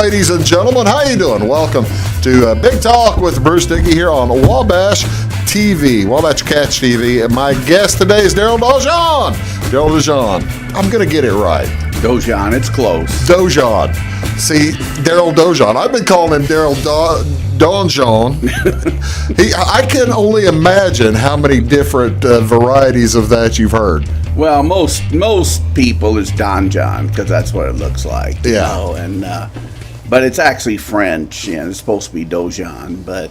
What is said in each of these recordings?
ladies and gentlemen. How you doing? Welcome to Big Talk with Bruce Dickey here on Wabash TV, Wabash Catch TV. And my guest today is Daryl Donjon. Daryl Donjon. I'm going to get it right. Donjon, it's close. Donjon. See, Daryl Donjon. I've been calling him Daryl Donjon. I can only imagine how many different varieties of that you've heard. Well, most people is Donjon because that's what it looks like. You know? And but it's actually French and it's supposed to be Donjon. But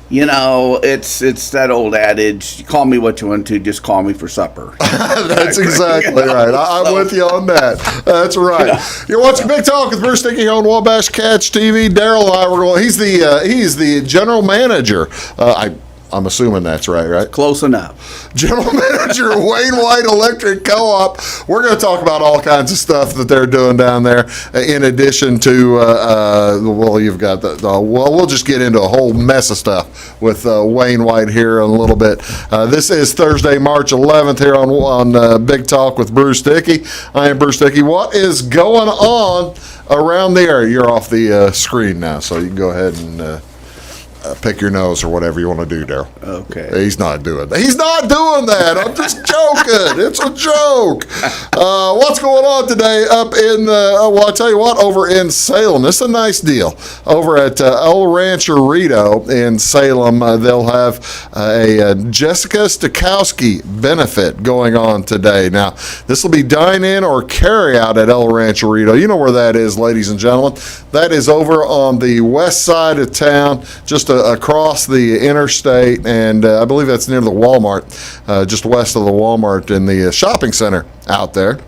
you know, it's that old adage: you call me what you want to, just call me for supper. That's exactly right. I'm with you on that. That's right. Yeah. You're watching Big Talk with Bruce Dickey on Wabash Catch TV. Daryl and I were going. He's the general manager. I'm assuming that's right? Close enough. General Manager, Wayne White Electric Co-op. We're going to talk about all kinds of stuff that they're doing down there. In addition to, you've got we'll just get into a whole mess of stuff with Wayne White here in a little bit. This is Thursday, March 11th here on Big Talk with Bruce Dickey. I am Bruce Dickey. What is going on around the area? You're off the screen now, so you can go ahead and pick your nose or whatever you want to do, Daryl. Okay. He's not doing that. He's not doing that. I'm just joking. It's a joke. What's going on today up in, I'll tell you what, over in Salem. This is a nice deal. Over at El Rancherito in Salem, they'll have a Jessica Stokowski benefit going on today. Now, this will be dine-in or carry-out at El Rancherito. You know where that is, ladies and gentlemen. That is over on the west side of town, just across the interstate, and I believe that's near the Walmart, just west of the Walmart in the shopping center out there.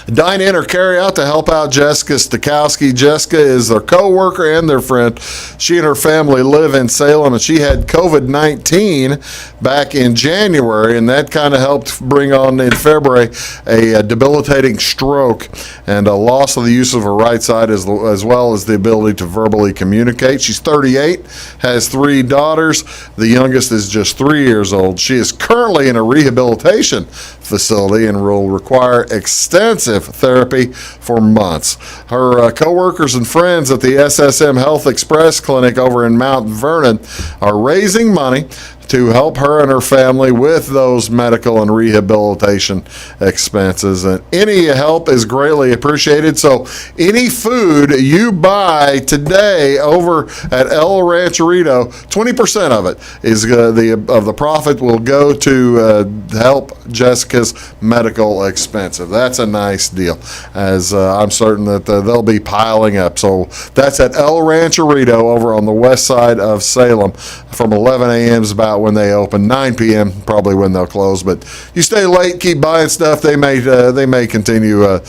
Dine in or carry out to help out Jessica Stokowski. Jessica is their co-worker and their friend. She and her family live in Salem, and she had COVID-19 back in January, and that kind of helped bring on in February a debilitating stroke and a loss of the use of her right side as well as the ability to verbally communicate. She's 38, has 3 daughters. The youngest is just 3 years old. She is currently in a rehabilitation facility and will require extensive therapy for months. Her co-workers and friends at the SSM Health Express Clinic over in Mount Vernon are raising money to help her and her family with those medical and rehabilitation expenses. And any help is greatly appreciated. So any food you buy today over at El Rancherito, 20% of it is the profit will go to help Jessica's medical expenses. That's a nice deal, as I'm certain that they'll be piling up. So that's at El Rancherito over on the west side of Salem from 11 a.m. is about when they open. 9 p.m. probably when they'll close. But you stay late, keep buying stuff. They may continue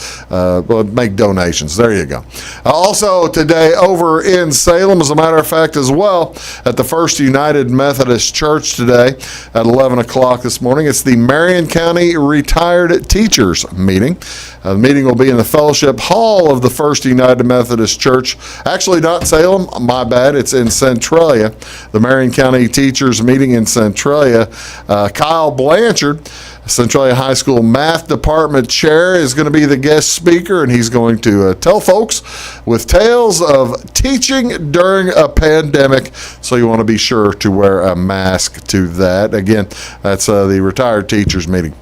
make donations. There you go. Also today over in Salem, as a matter of fact, as well at the First United Methodist Church today at 11 o'clock this morning. It's the Marion County Retired Teachers meeting. The meeting will be in the Fellowship Hall of the First United Methodist Church. Actually, not Salem. My bad. It's in Centralia. The Marion County Teachers meeting in Centralia. Kyle Blanchard, Centralia High School Math Department Chair, is going to be the guest speaker, and he's going to tell folks with tales of teaching during a pandemic. So you want to be sure to wear a mask to that. Again, that's the Retired Teachers meeting.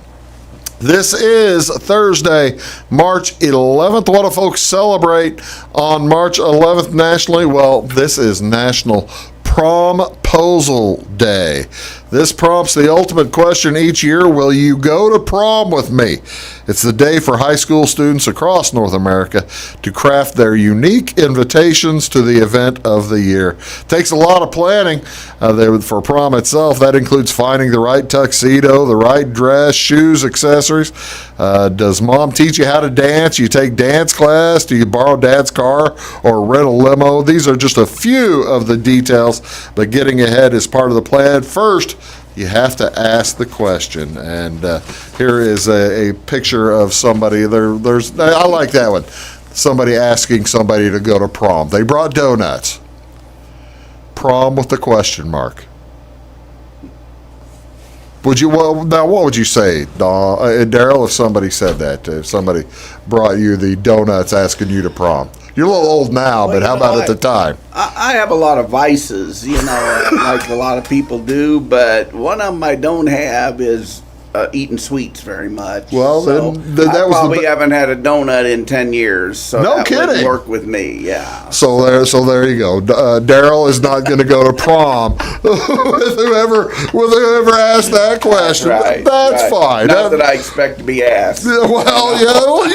This is Thursday, March 11th. What do folks celebrate on March 11th nationally? Well, this is National Promposal Day. This prompts the ultimate question each year: will you go to prom with me? It's the day for high school students across North America to craft their unique invitations to the event of the year. It takes a lot of planning for prom itself. That includes finding the right tuxedo, the right dress, shoes, accessories. Does mom teach you how to dance? You take dance class? Do you borrow dad's car or rent a limo? These are just a few of the details, but getting ahead is part of the plan. First, you have to ask the question, and here is a picture of somebody. I like that one. Somebody asking somebody to go to prom. They brought donuts. Prom with the question mark. What would you say, Daryl, if somebody said that? If somebody brought you the donuts asking you to prom, You're a little old now, but how about at the time? I have a lot of vices, like a lot of people do, but one of them I don't have is eating sweets very much. Well, so then I probably haven't had a donut in 10 years. So no that kidding. wouldn't work with me. Yeah. So there you go. Daryl is not going to go to prom with whoever asked that question. That's fine. Not that I expect to be asked. Well,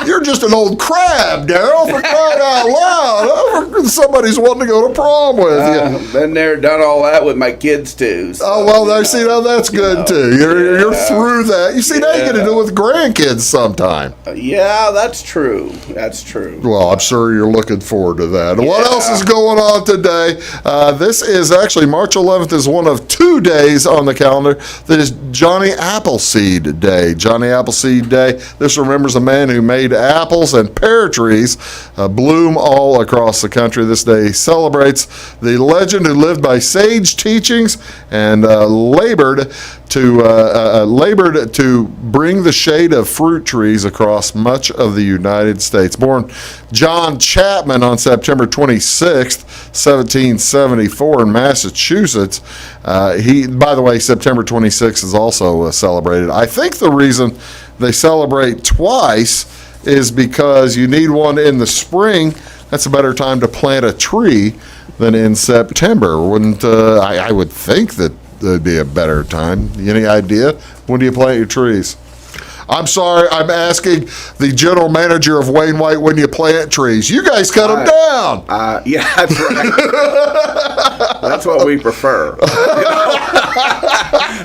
you're just an old crab, Daryl, for crying out loud. Somebody's wanting to go to prom with you. Been there, done all that with my kids too. So, that's good too. You're through that. You see, now you get to do it with grandkids sometime. Yeah, that's true. That's true. Well, I'm sure you're looking forward to that. Yeah. What else is going on today? This is actually March 11th is one of 2 days on the calendar that is Johnny Appleseed Day. Johnny Appleseed Day. This remembers a man who made apples and pear trees bloom all across the country. This day celebrates the legend who lived by sage teachings and labored to bring the shade of fruit trees across much of the United States. Born John Chapman on September 26th, 1774 in Massachusetts. By the way, September 26th is also celebrated. I think the reason they celebrate twice is because you need one in the spring. That's a better time to plant a tree than in September. I would think that there'd be a better time. Any idea? When do you plant your trees? I'm sorry, I'm asking the general manager of Wayne White when you plant trees. You guys cut them down. Yeah, that's right. That's what we prefer.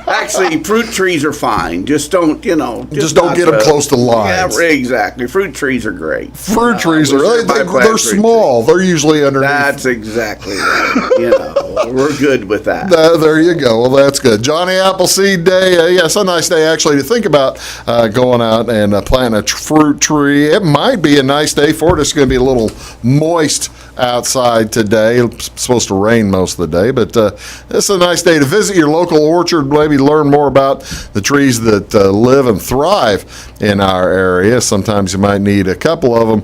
Actually, fruit trees are fine. Just don't, Just don't get them close to lines. Yeah, exactly. Fruit trees are great. Fruit trees they're small. They're usually underneath. That's exactly right. We're good with that. There you go. Well, that's good. Johnny Appleseed Day. It's a nice day actually to think about going out and planting a fruit tree. It might be a nice day for it. It's going to be a little moist outside today. It's supposed to rain most of the day, but it's a nice day to visit your local orchard, maybe learn more about the trees that live and thrive in our area. Sometimes you might need a couple of them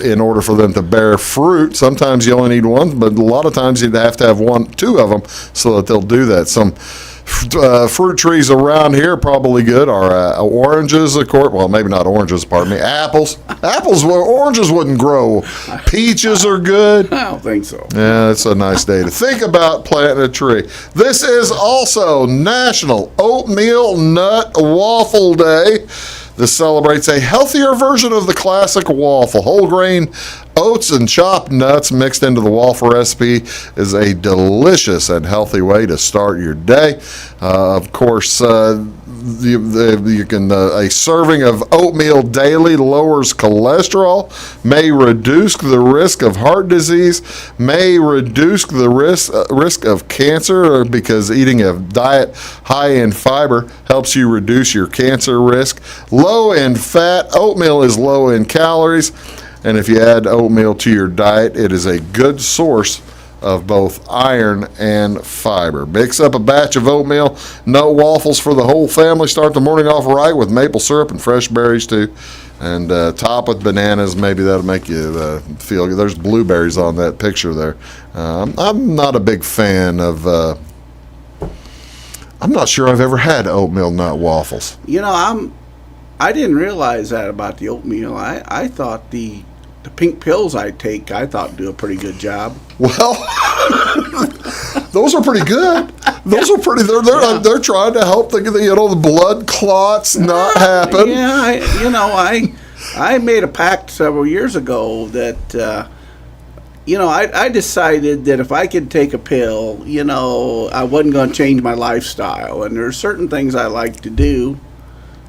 in order for them to bear fruit. Sometimes you only need one, but a lot of times you'd have to have two of them so that they'll do that. Some fruit trees around here probably good are oranges, of course. Well, maybe not oranges, pardon me. Apples. Oranges wouldn't grow. Peaches are good. I don't think so. Yeah, it's a nice day to think about planting a tree. This is also National Oatmeal Nut Waffle Day. This celebrates a healthier version of the classic waffle. Whole grain oats and chopped nuts mixed into the waffle recipe is a delicious and healthy way to start your day. Of course, a serving of oatmeal daily lowers cholesterol, may reduce the risk of heart disease, may reduce the risk of cancer because eating a diet high in fiber helps you reduce your cancer risk. Low in fat, oatmeal is low in calories, and if you add oatmeal to your diet, it is a good source of both iron and fiber. Mix up a batch of oatmeal nut waffles for the whole family. Start the morning off right with maple syrup and fresh berries too. And top with bananas. Maybe that'll make you feel good. There's blueberries on that picture there. I'm not a big fan of... I'm not sure I've ever had oatmeal nut waffles. I didn't realize that about the oatmeal. I thought the pink pills I take, I thought do a pretty good job. Well, those are pretty good. Those are pretty. They're trying to help the blood clots not happen. Yeah, I made a pact several years ago that I decided that if I could take a pill, I wasn't going to change my lifestyle. And there are certain things I like to do,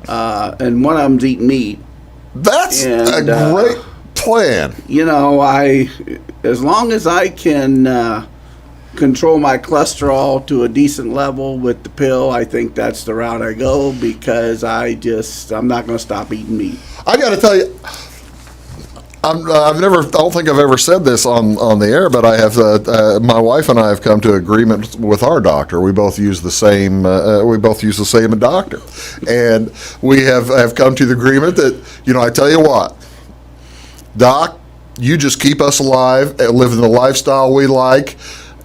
and one of them's eat meat. That's a great plan. As long as I can control my cholesterol to a decent level with the pill, I think that's the route I go because I'm not going to stop eating meat. I got to tell you, I don't think I've ever said this on the air, but I have. My wife and I have come to agreement with our doctor. We both use the same. We both use the same doctor, and we have come to the agreement that I tell you what, Doc, You just keep us alive and living the lifestyle we like,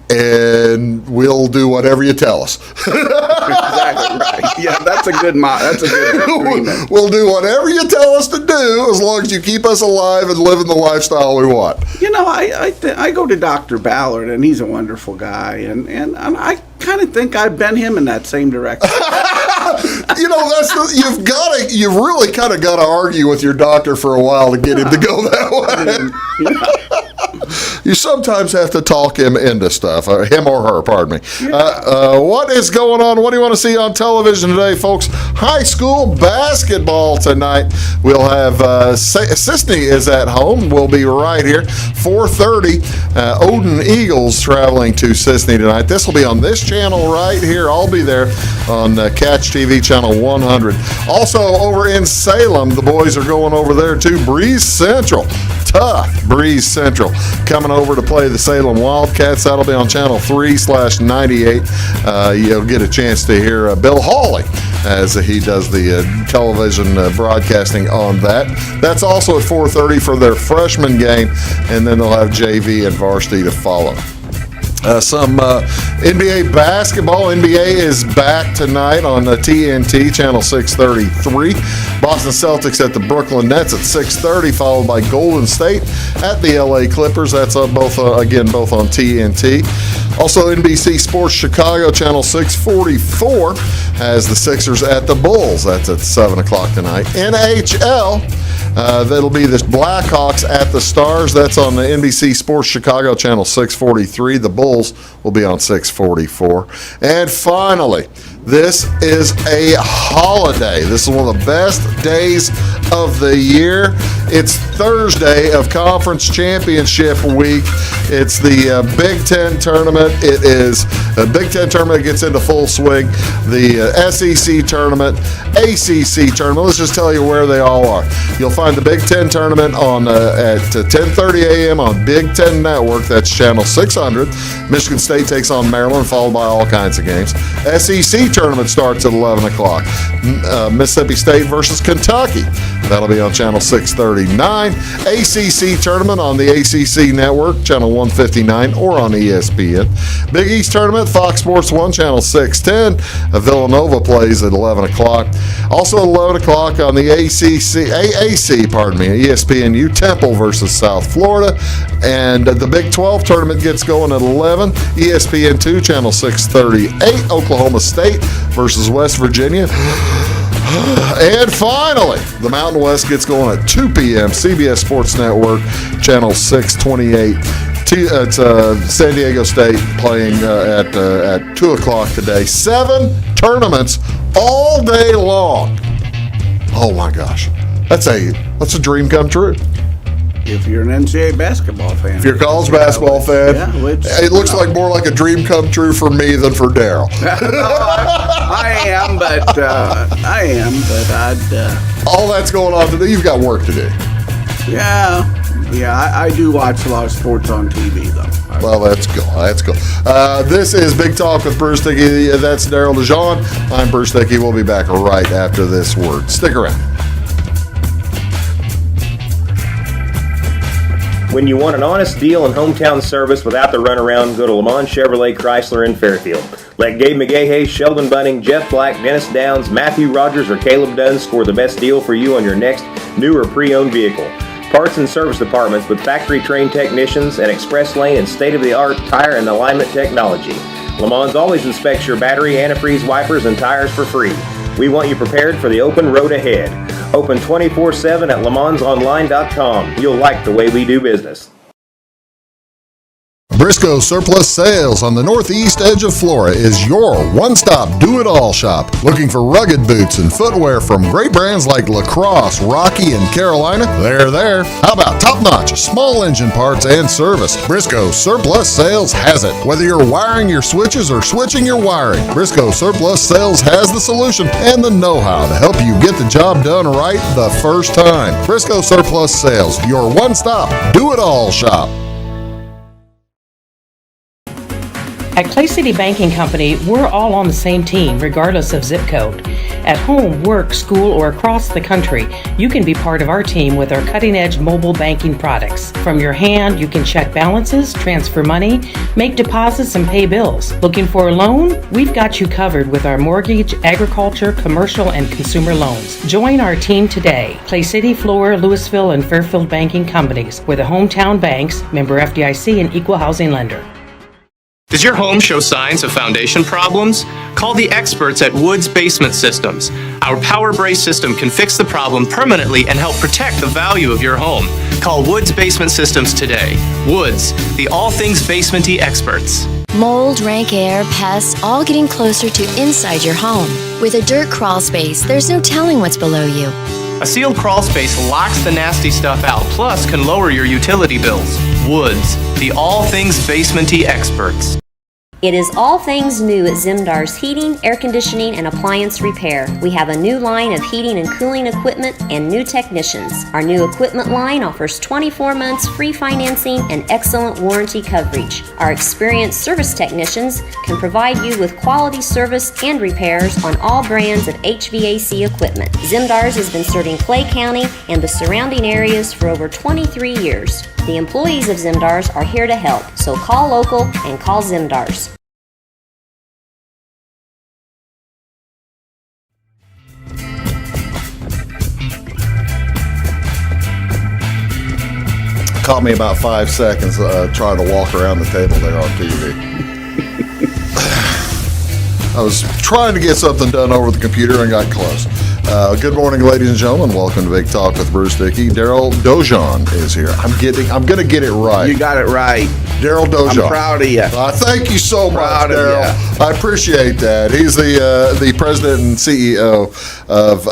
and we'll do whatever you tell us. Exactly right. Yeah, that's a good agreement. We'll do whatever you tell us to do as long as you keep us alive and living the lifestyle we want. You know, I go to Dr. Ballard, and he's a wonderful guy, and I kind of think I've been him in that same direction. You know, you've really kind of got to argue with your doctor for a while to get him to go that way. You sometimes have to talk him into stuff, him or her, pardon me. Yeah. What is going on? What do you want to see on television today, folks? High school basketball tonight. We'll have Sisney is at home. We'll be right here. 4:30, Odin Eagles traveling to Sisney tonight. This will be on this channel right here. I'll be there on Catch TV channel 100. Also over in Salem, the boys are going over there to Breeze Central. Tough Breeze Central coming over to play the Salem Wildcats. That'll be on channel 3/98. You'll get a chance to hear Bill Hawley as he does the television broadcasting on that. That's also at 4:30 for their freshman game, and then they'll have JV and varsity to follow. Some NBA basketball. NBA is back tonight on TNT, channel 633. Boston Celtics at the Brooklyn Nets at 6:30, followed by Golden State at the LA Clippers. That's both on TNT. Also, NBC Sports Chicago, channel 644, has the Sixers at the Bulls. That's at 7 o'clock tonight. NHL, that'll be the Blackhawks at the Stars. That's on the NBC Sports Chicago, channel 643. The Bulls will be on 644. And finally, this is a holiday. This is one of the best days of the year. It's Thursday of Conference Championship Week. It's the Big Ten tournament. It is the Big Ten tournament gets into full swing. The SEC tournament, ACC tournament. Let's just tell you where they all are. You'll find the Big Ten tournament on at 10:30 a.m. on Big Ten Network. That's channel 600. Michigan State takes on Maryland, followed by all kinds of games. SEC tournament starts at 11 o'clock. Mississippi State versus Kentucky. That'll be on channel 639. ACC tournament on the ACC network, channel 159, or on ESPN. Big East tournament, Fox Sports 1, channel 610. Villanova plays at 11 o'clock. Also at 11 o'clock on the ESPNU, Temple versus South Florida. And the Big 12 tournament gets going at 11. ESPN2, channel 638. Oklahoma State versus West Virginia. And finally, the Mountain West gets going at 2 p.m. CBS Sports Network, channel 628. It's San Diego State playing at 2 o'clock today. 7 tournaments all day long. Oh my gosh, that's a dream come true. If you're an NCAA basketball fan. If you're a college basketball fan, it looks like more like a dream come true for me than for Daryl. I am, but I'd... all that's going on today, you've got work to do. Yeah, I do watch a lot of sports on TV, though. Well, that's cool. This is Big Talk with Bruce Dickey. That's Daryl Donjon. I'm Bruce Dickey. We'll be back right after this word. Stick around. When you want an honest deal and hometown service without the runaround, go to Lamont Chevrolet Chrysler in Fairfield. Let Gabe McGahey, Sheldon Bunning, Jeff Black, Dennis Downs, Matthew Rogers, or Caleb Dunn score the best deal for you on your next new or pre-owned vehicle. Parts and service departments with factory-trained technicians and express lane and state-of-the-art tire and alignment technology. Lamont always inspects your battery, antifreeze, wipers, and tires for free. We want you prepared for the open road ahead. Open 24/7 at LeMansOnline.com. You'll like the way we do business. Briscoe Surplus Sales on the northeast edge of Flora is your one-stop do-it-all shop. Looking for rugged boots and footwear from great brands like Lacrosse, Rocky, and Carolina? They're there. How about top-notch small engine parts and service? Briscoe Surplus Sales has it. Whether you're wiring your switches or switching your wiring, Briscoe Surplus Sales has the solution and the know-how to help you get the job done right the first time. Briscoe Surplus Sales, your one-stop do-it-all shop. At Clay City Banking Company, we're all on the same team, regardless of zip code. At home, work, school, or across the country, you can be part of our team with our cutting-edge mobile banking products. From your hand, you can check balances, transfer money, make deposits, and pay bills. Looking for a loan? We've got you covered with our mortgage, agriculture, commercial, and consumer loans. Join our team today. Clay City, Flora, Louisville, and Fairfield Banking Companies. We're the hometown banks, member FDIC, and equal housing lender. Does your home show signs of foundation problems? Call the experts at Woods Basement Systems. Our Power Brace system can fix the problem permanently and help protect the value of your home. Call Woods Basement Systems today. Woods, the all things basement-y experts. Mold, rank air, pests, all getting closer to inside your home. With a dirt crawl space, there's no telling what's below you. A sealed crawl space locks the nasty stuff out, plus can lower your utility bills. Woods, the all things basement-y experts. It is all things new at Zimdar's Heating, Air Conditioning, and Appliance Repair. We have a new line of heating and cooling equipment and new technicians. Our new equipment line offers 24 months free financing and excellent warranty coverage. Our experienced service technicians can provide you with quality service and repairs on all brands of HVAC equipment. Zimdar's has been serving Clay County and the surrounding areas for over 23 years. The employees of Zimdar's are here to help, so call local and call Zimdar's. Caught me about 5 seconds trying to walk around the table there on TV. I was trying to get something done over the computer and got close. Good morning, ladies and gentlemen. Welcome to Big Talk with Bruce Dickey. Daryl Donjon is here. I'm going to get it right. You got it right. Daryl Donjon. I'm proud of you. Thank you so much, Proud of Daryl. I appreciate that. He's the president and CEO of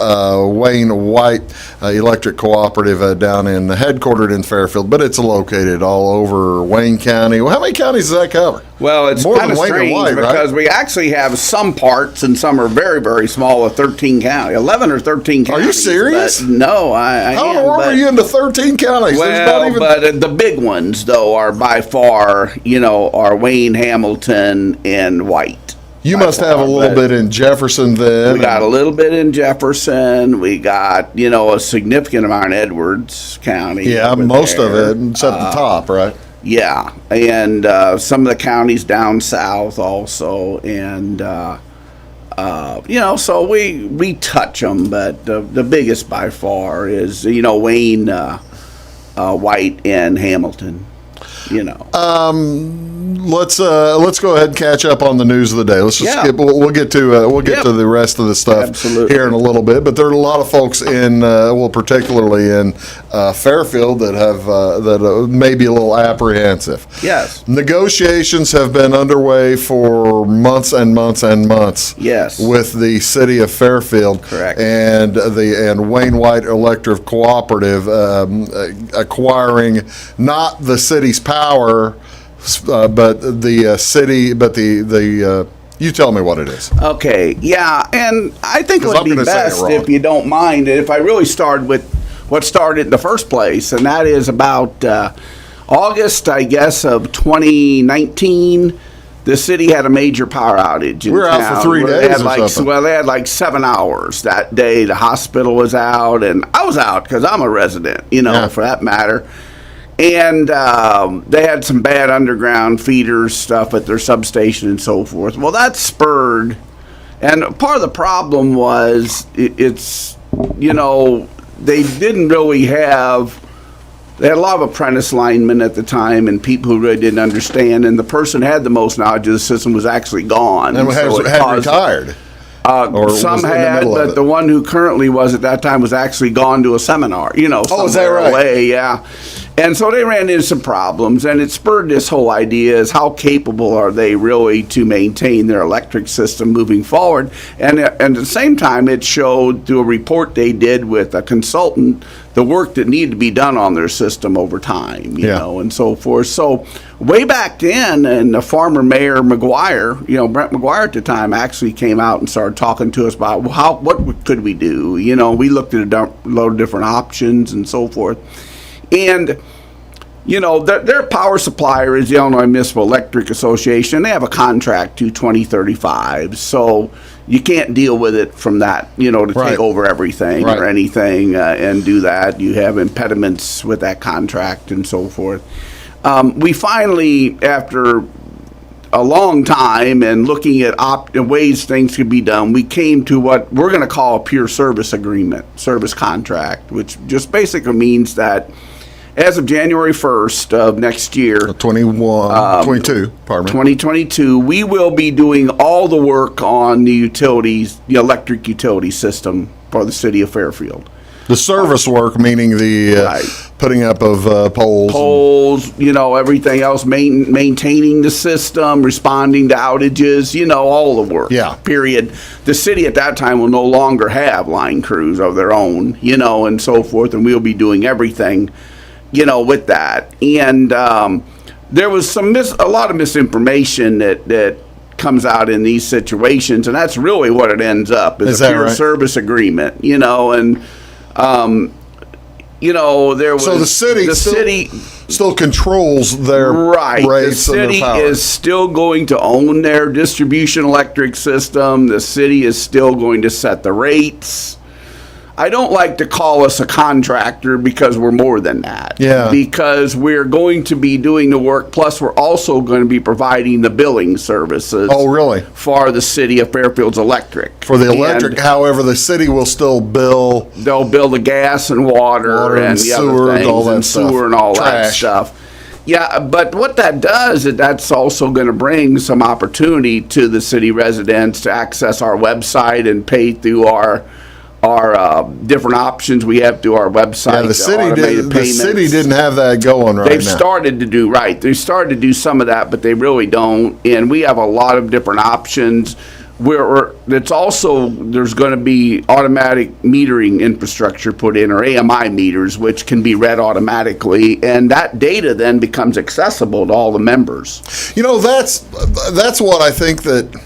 Wayne White Electric Cooperative down headquartered in Fairfield, but it's located all over Wayne County. Well, how many counties does that cover? Well, it's More kind of than Wayne and strange White, right? because we actually have some parts and some are very, very small with 13 counties, 11 or 13 counties. Are you serious? But no, I How in am. the world are you into 13 counties? Well, but the big ones, though, are by far, are Wayne, Hamilton, and White. You must have a little bit in Jefferson then. We got a little bit in Jefferson. We got, a significant amount in Edwards County. Yeah, most of it, except the top, right? Yeah, and some of the counties down south also, and so we touch them, but the biggest by far is Wayne, White, and Hamilton. Let's go ahead and catch up on the news of the day. Let's just skip. We'll get to to the rest of the stuff here in a little bit. But there are a lot of folks particularly in Fairfield that have that may be a little apprehensive. Yes. Negotiations have been underway for months and months and months. Yes. With the city of Fairfield. Correct. And Wayne White Electric Cooperative acquiring not the city's power. But the city, you tell me what it is. Okay, yeah, and I think it would be best if you don't mind if I really start with what started in the first place, and that is about August, I guess, of 2019. The city had a major power outage in we were town. out for 3 days or something. Well, they had like 7 hours that day. The hospital was out, and I was out because I'm a resident, for that matter. And they had some bad underground feeders stuff at their substation and so forth. Well, that spurred, and part of the problem was they didn't really have. They had a lot of apprentice linemen at the time and people who really didn't understand. And the person who had the most knowledge of the system was actually gone. And had retired. Some had, but the one who currently was at that time was actually gone to a seminar, is that right? Away, yeah. And so they ran into some problems, and it spurred this whole idea is how capable are they really to maintain their electric system moving forward? And at the same time, it showed through a report they did with a consultant the work that needed to be done on their system over time, you know, and so forth. So way back then, and the former mayor McGuire, Brent McGuire at the time actually came out and started talking to us about what could we do. We looked at a load of different options and so forth. And Their power supplier is the Illinois Municipal Electric Association. They have a contract to 2035, so you can't deal with it from that, to take over everything or anything and do that. You have impediments with that contract and so forth. We finally, after a long time and looking at ways things could be done, we came to what we're going to call a pure service agreement, service contract, which just basically means that as of January 1st of next year, 2022, we will be doing all the work on the utilities, the electric utility system for the city of Fairfield. The service work, meaning the putting up of poles, everything else, maintaining the system, responding to outages, all the work. Yeah. Period. The city at that time will no longer have line crews of their own, and so forth, and we'll be doing everything, with that. And there was a lot of misinformation that comes out in these situations, and that's really what it ends up is a pure service agreement, and there was the city still controls their rates. The city is still going to own their distribution electric system. The city is still going to set the rates. I don't like to call us a contractor because we're more than that. Yeah. Because we're going to be doing the work, plus we're also going to be providing the billing services. Oh, really? For the city of Fairfield's electric. For the electric, however, the city will still bill. They'll bill the gas and water and the sewer other things, and all that and stuff. sewer and all that Trash. stuff. Yeah, but what that does is that's also going to bring some opportunity to the city residents to access our website and pay through our different options we have through our website. Yeah, the city didn't have that going right now. They've started to do They started to do some of that, but they really don't. And we have a lot of different options. There's going to be automatic metering infrastructure put in, or AMI meters, which can be read automatically, and that data then becomes accessible to all the members. That's what I think that.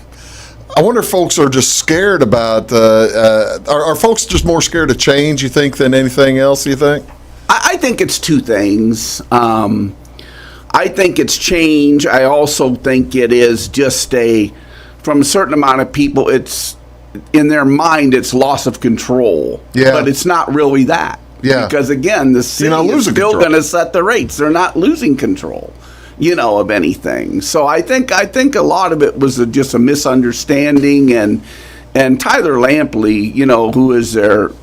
I wonder if folks are just scared about. Are folks just more scared of change, you think, than anything else? You think? I think it's two things. I think it's change. I also think it is just from a certain amount of people, it's in their mind, it's loss of control. Yeah. But it's not really that. Yeah. Because again, the city is still going to set the rates. They're not losing control, of anything. So I think a lot of it was just a misunderstanding, and Tyler Lampley, who is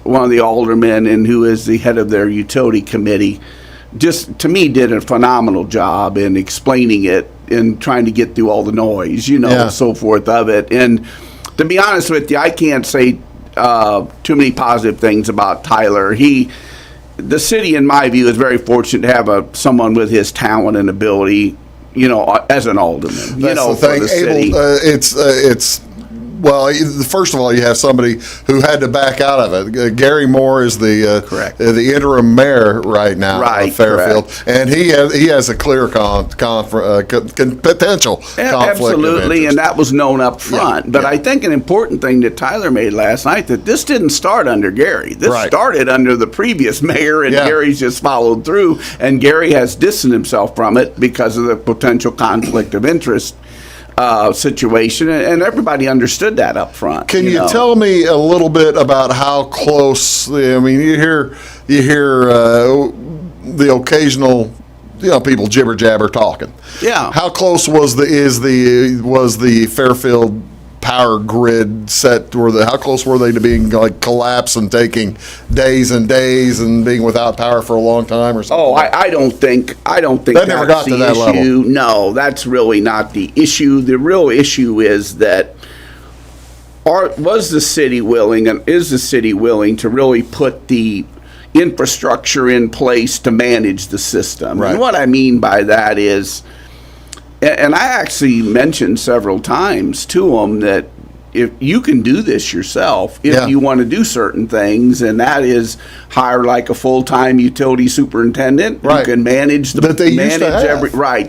one of the aldermen and who is the head of their utility committee, just to me did a phenomenal job in explaining it and trying to get through all the noise, so forth of it. And to be honest with you, I can't say too many positive things about Tyler. The city, in my view, is very fortunate to have someone with his talent and ability, as an alderman. That's the thing. For the city. Well, first of all, you have somebody who had to back out of it. Gary Moore is the interim mayor right now of Fairfield, and he has a clear potential conflict Absolutely, of interest. and that was known up front. Yeah, but I think an important thing that Tyler made last night, that this didn't start under Gary. This Right. started under the previous mayor, and Yeah. Gary's just followed through, and Gary has distanced himself from it because of the potential conflict of interest situation, and everybody understood that up front. Can you tell me a little bit about how close? I mean, you hear the occasional, people jibber jabber talking. Yeah. How close was the Fairfield power grid set? How close were they to being collapse and taking days and days and being without power for a long time or something? Oh, I don't think that never got that's to the that issue. level. No, that's really not the issue. The real issue is that was the city willing, and is the city willing to really put the infrastructure in place to manage the system? Right. And what I mean by that is, and I actually mentioned several times to them that if you can do this yourself, if you want to do certain things, and that is hire like a full-time utility superintendent who can manage the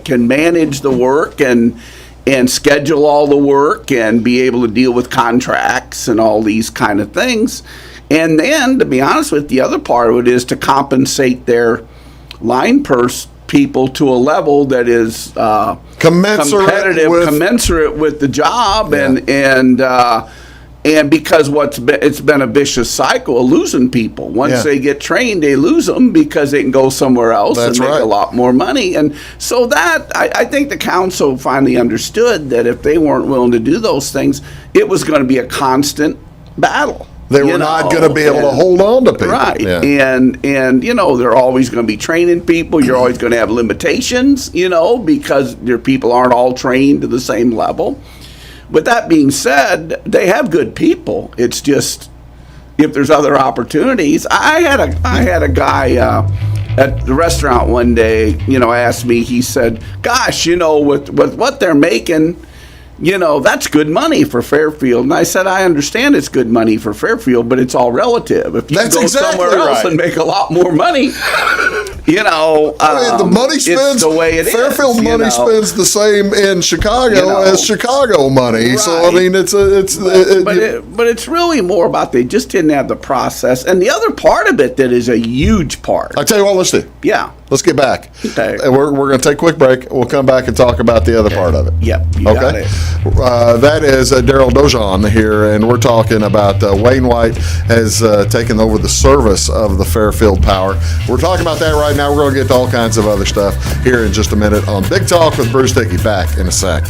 can manage the work and schedule all the work and be able to deal with contracts and all these kind of things. And then, to be honest with you, the other part of it is to compensate their line people to a level that is commensurate with the job, and because it's been a vicious cycle of losing people. Once they get trained, they lose them because they can go somewhere else and make a lot more money. And so that I think the council finally understood that if they weren't willing to do those things, it was going to be a constant battle. They were not going to be able to hold on to people. Right. Yeah. And they're always going to be training people. You're always going to have limitations, because your people aren't all trained to the same level. With that being said, they have good people. It's just if there's other opportunities. I had a guy at the restaurant one day, asked me, he said, gosh, with what they're making, that's good money for Fairfield. And I said, I understand it's good money for Fairfield, but it's all relative. If you go somewhere else and make a lot more money, the money spends, it's the way it Fairfield is. money spends the same in Chicago as Chicago money. Right. So, I mean, but it's really more about they just didn't have the process. And the other part of it that is a huge part. I tell you what, let's do. Yeah. Let's get back. Okay. We're going to take a quick break. We'll come back and talk about the other part of it. Yep. You got it. That is Daryl Donjon here, and we're talking about Wayne White has taken over the service of the Fairfield Power. We're talking about that right now. We're going to get to all kinds of other stuff here in just a minute on Big Talk with Bruce Dickey. Back in a sec.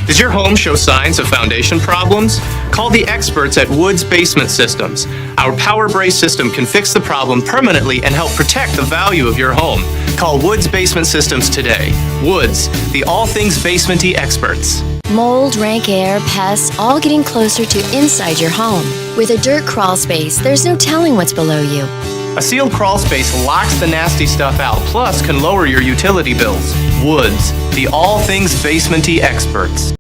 Does your home show signs of foundation problems? Call the experts at Woods Basement Systems. Our power brace system can fix the problem permanently and help protect the value of your home. Call Woods Basement Systems today. Woods, the all things basement-y experts. Mold, rank air, pests, all getting closer to inside your home. With a dirt crawl space, there's no telling what's below you. A sealed crawl space locks the nasty stuff out, plus can lower your utility bills. Woods, the all things basement-y experts.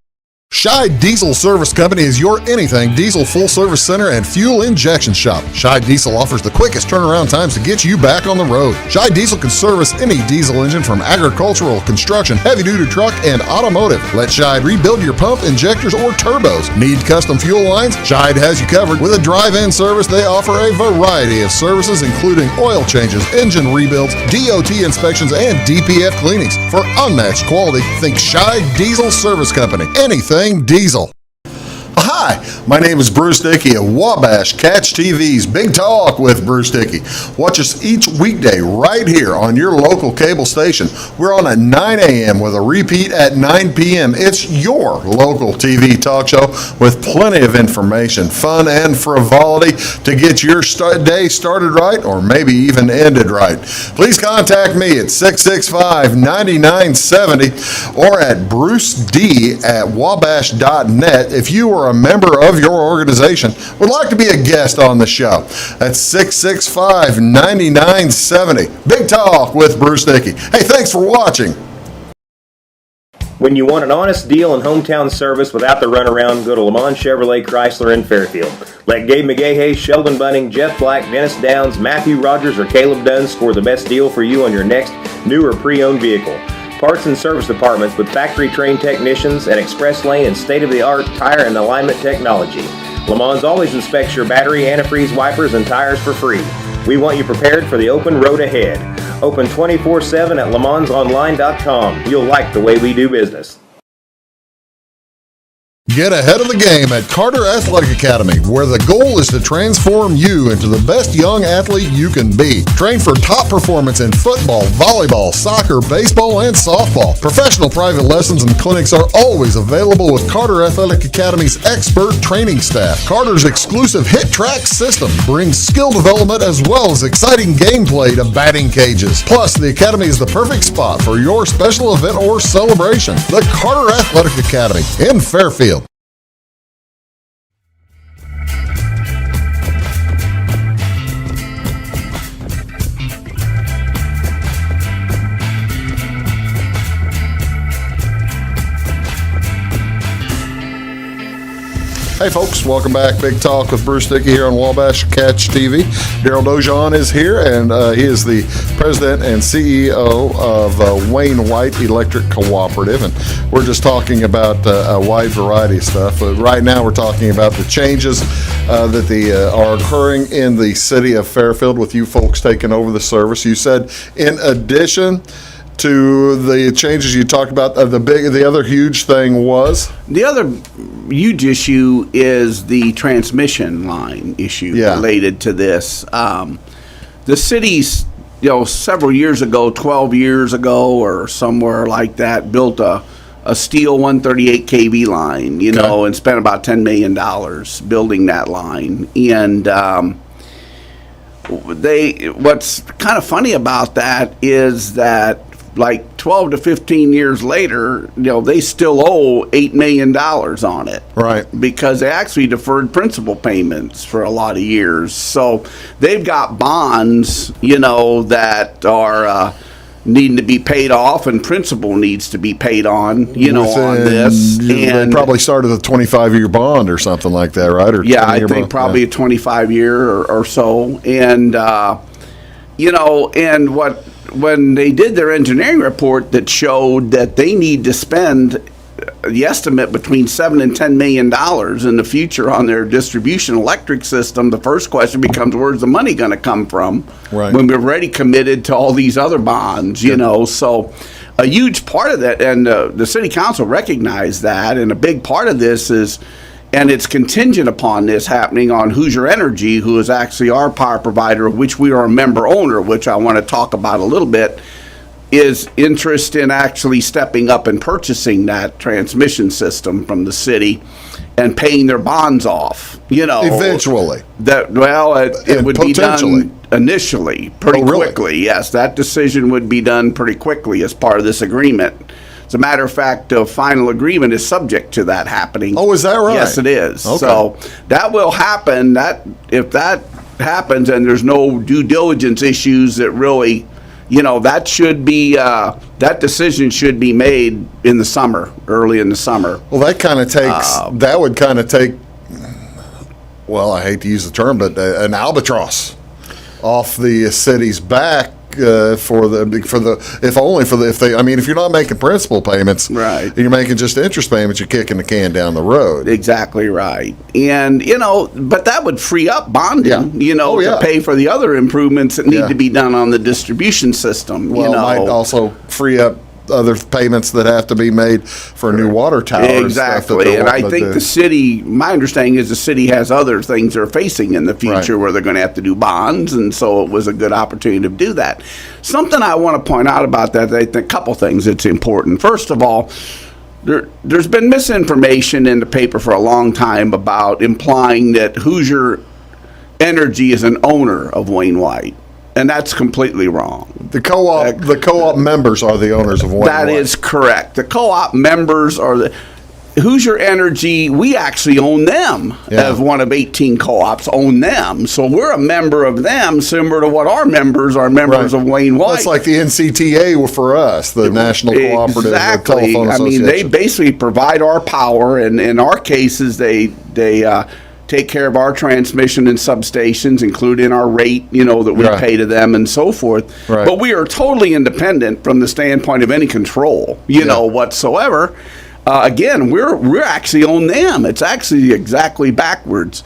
Scheid Diesel Service Company is your anything diesel full service center and fuel injection shop. Scheid Diesel offers the quickest turnaround times to get you back on the road. Scheid Diesel can service any diesel engine from agricultural, construction, heavy-duty truck, and automotive. Let Scheid rebuild your pump, injectors, or turbos. Need custom fuel lines? Scheid has you covered. With a drive-in service, they offer a variety of services, including oil changes, engine rebuilds, DOT inspections, and DPF cleanings. For unmatched quality, think Scheid Diesel Service Company. Anything diesel. Hi, my name is Bruce Dickey of Wabash Catch TV's Big Talk with Bruce Dickey. Watch us each weekday right here on your local cable station. We're on at 9 a.m. with a repeat at 9 p.m. It's your local TV talk show with plenty of information, fun, and frivolity to get your day started right or maybe even ended right. Please contact me at 665-9970 or at bruced@wabash.net if you are a member of your organization would like to be a guest on the show. That's 665-9970. Big Talk with Bruce Dickey. Hey, thanks for watching. When you want an honest deal and hometown service without the runaround, go to Lamont Chevrolet Chrysler in Fairfield. Let Gabe McGahey, Sheldon Bunning, Jeff Black, Dennis Downs, Matthew Rogers, or Caleb Dunn score the best deal for you on your next new or pre-owned vehicle. Parts and service departments with factory-trained technicians and express lane and state-of-the-art tire and alignment technology. Lamont always inspects your battery, antifreeze, wipers, and tires for free. We want you prepared for the open road ahead. Open 24/7 at LaMonsOnline.com. You'll like the way we do business. Get ahead of the game at Carter Athletic Academy, where the goal is to transform you into the best young athlete you can be. Train for top performance in football, volleyball, soccer, baseball, and softball. Professional private lessons and clinics are always available with Carter Athletic Academy's expert training staff. Carter's exclusive Hit Track system brings skill development as well as exciting gameplay to batting cages. Plus, the Academy is the perfect spot for your special event or celebration. The Carter Athletic Academy in Fairfield. Hey folks, welcome back. Big Talk with Bruce Dickey here on Wabash Catch TV. Daryl Donjon is here, and he is the president and CEO of Wayne White Electric Cooperative, and we're just talking about a wide variety of stuff. But right now we're talking about the changes that are occurring in the city of Fairfield with you folks taking over the service. You said in addition to the changes you talked about, the other huge thing was? The other huge issue is the transmission line issue related to this. The city's, several years ago, 12 years ago or somewhere like that, built a steel 138 kV line, and spent about $10 million building that line. And what's kind of funny about that is that like 12 to 15 years later, they still owe $8 million on it. Right. Because they actually deferred principal payments for a lot of years. So they've got bonds, that are needing to be paid off, and principal needs to be paid on, on this. And they probably started a 25-year bond or something like that, right? Or I think bond? Probably a 25-year or so. And, and when they did their engineering report that showed that they need to spend the estimate between $7 and $10 million in the future on their distribution electric system, the first question becomes, where's the money going to come from? Right. When we're already committed to all these other bonds, So a huge part of that, and the city council recognized that, and a big part of this is, and it's contingent upon this happening on Hoosier Energy, who is actually our power provider, of which we are a member owner, which I want to talk about a little bit, is interest in actually stepping up and purchasing that transmission system from the city and paying their bonds off. Eventually. It would be done initially pretty quickly. Yes, that decision would be done pretty quickly as part of this agreement. As a matter of fact, the final agreement is subject to that happening. Oh, is that right? Yes, it is. Okay. So that will happen. If that happens and there's no due diligence issues that really, that should be that decision should be made in the summer, early in the summer. Well, that kind of takes. That would kind of take. Well, I hate to use the term, but an albatross off the city's back. If you're not making principal payments, right, you're making just interest payments, you're kicking the can down the road. Exactly right. And but that would free up bonding, to pay for the other improvements that need to be done on the distribution system. Well, it might also free up other payments that have to be made for a new water tower. Exactly. And I think the city, my understanding is the city has other things they're facing in the future where they're going to have to do bonds, and so it was a good opportunity to do that. Something I want to point out about that, I think a couple things that's important. First of all, there's been misinformation in the paper for a long time about implying that Hoosier Energy is an owner of Wayne White. And that's completely wrong. The co-op members are the owners of Wayne White. That is correct. The co-op members are the Hoosier Energy. We actually own them as one of 18 co-ops own them. So we're a member of them, similar to what our members are members of Wayne White. That's like the NCTA for us, the National Cooperative Telephone Association. They basically provide our power, and in our cases, they take care of our transmission and substations, including our rate, that we pay to them and so forth. Right. But we are totally independent from the standpoint of any control, whatsoever. Again, we're actually on them. It's actually exactly backwards.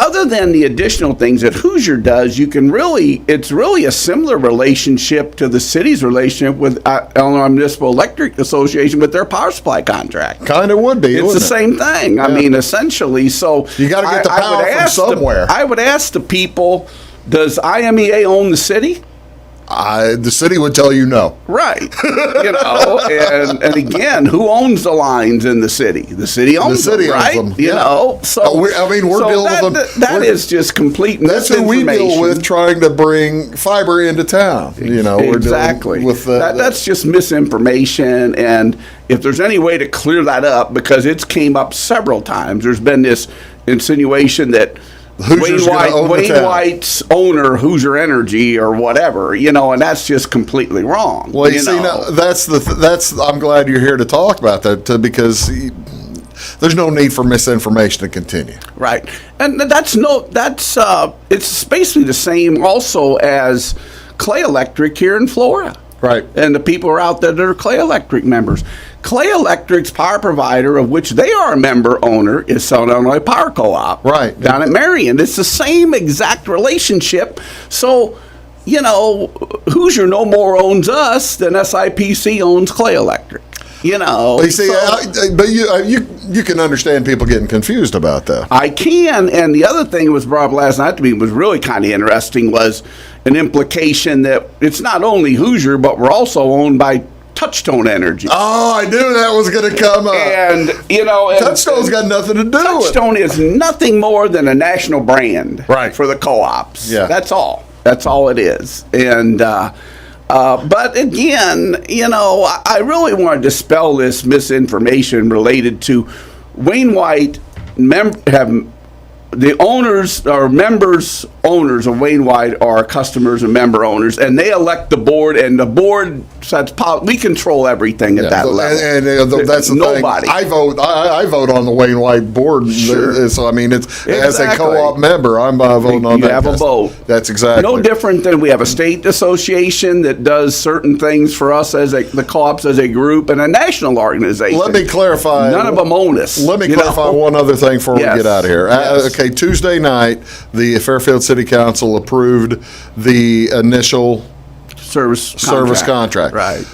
Other than the additional things that Hoosier does, it's really a similar relationship to the city's relationship with Illinois Municipal Electric Association with their power supply contract. Kind of would be. It's the same thing. I mean, essentially. So you got to get the power from somewhere. I would ask the people, does IMEA own the city? The city would tell you no. Right. And again, who owns the lines in the city? The city owns them, right? Owns them. So we're dealing with them. That is just complete misinformation. That's who we deal with trying to bring fiber into town. Exactly. We're with that's just misinformation, and if there's any way to clear that up, because it's came up several times, there's been this insinuation that Wayne White's owner, Hoosier Energy, or whatever, and that's just completely wrong. Well, you see, now, that's I'm glad you're here to talk about that, because there's no need for misinformation to continue. Right, and it's basically the same also as Clay Electric here in Florida. Right. And the people are out there that are Clay Electric members. Clay Electric's power provider, of which they are a member owner, is Southern Illinois Power Co-op. Right. Down at Marion. It's the same exact relationship. So, Hoosier no more owns us than SIPC owns Clay Electric. You see, but you can understand people getting confused about that. I can, and the other thing that was brought up last night to me was really kind of interesting was an implication that it's not only Hoosier, but we're also owned by Touchstone Energy. Oh, I knew that was going to come up. And, Touchstone's got nothing to do with it. Touchstone is nothing more than a national brand for the co-ops. Yeah. That's all. That's all it is. And, but again, I really want to dispel this misinformation related to Wayne White the owners or owners of Wayne White are customers and member owners, and they elect the board, and the board sets we control everything at that level. And that's the nobody. thing. I vote on the Wayne White board. Sure. So I mean, it's exactly. As a co-op member, I'm voting on that. You have a vote. That's exactly no different than we have a state association that does certain things for us as the co-ops as a group, and a national organization. Let me clarify. None of them own us. Let me clarify one other thing before we get out of here. Yes. Okay, Tuesday night, the Fairfield City Council approved the initial service contract. Right.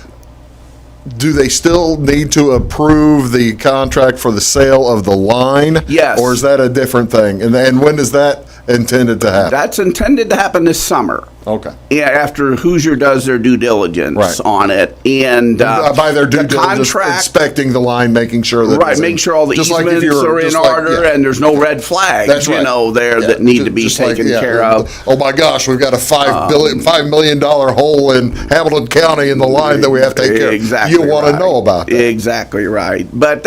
Do they still need to approve the contract for the sale of the line? Yes. Or is that a different thing? And when is that intended to happen? That's intended to happen this summer. Okay. Yeah, after Hoosier does their due diligence on it, and by their due diligence, inspecting the line, making sure that make sure all the easements are in order, and there's no red flags, that need to be taken care of. Oh my gosh, we've got a $5 million hole in Hamilton County in the line that we have to take care of. Exactly. You want to know about that. Exactly right. But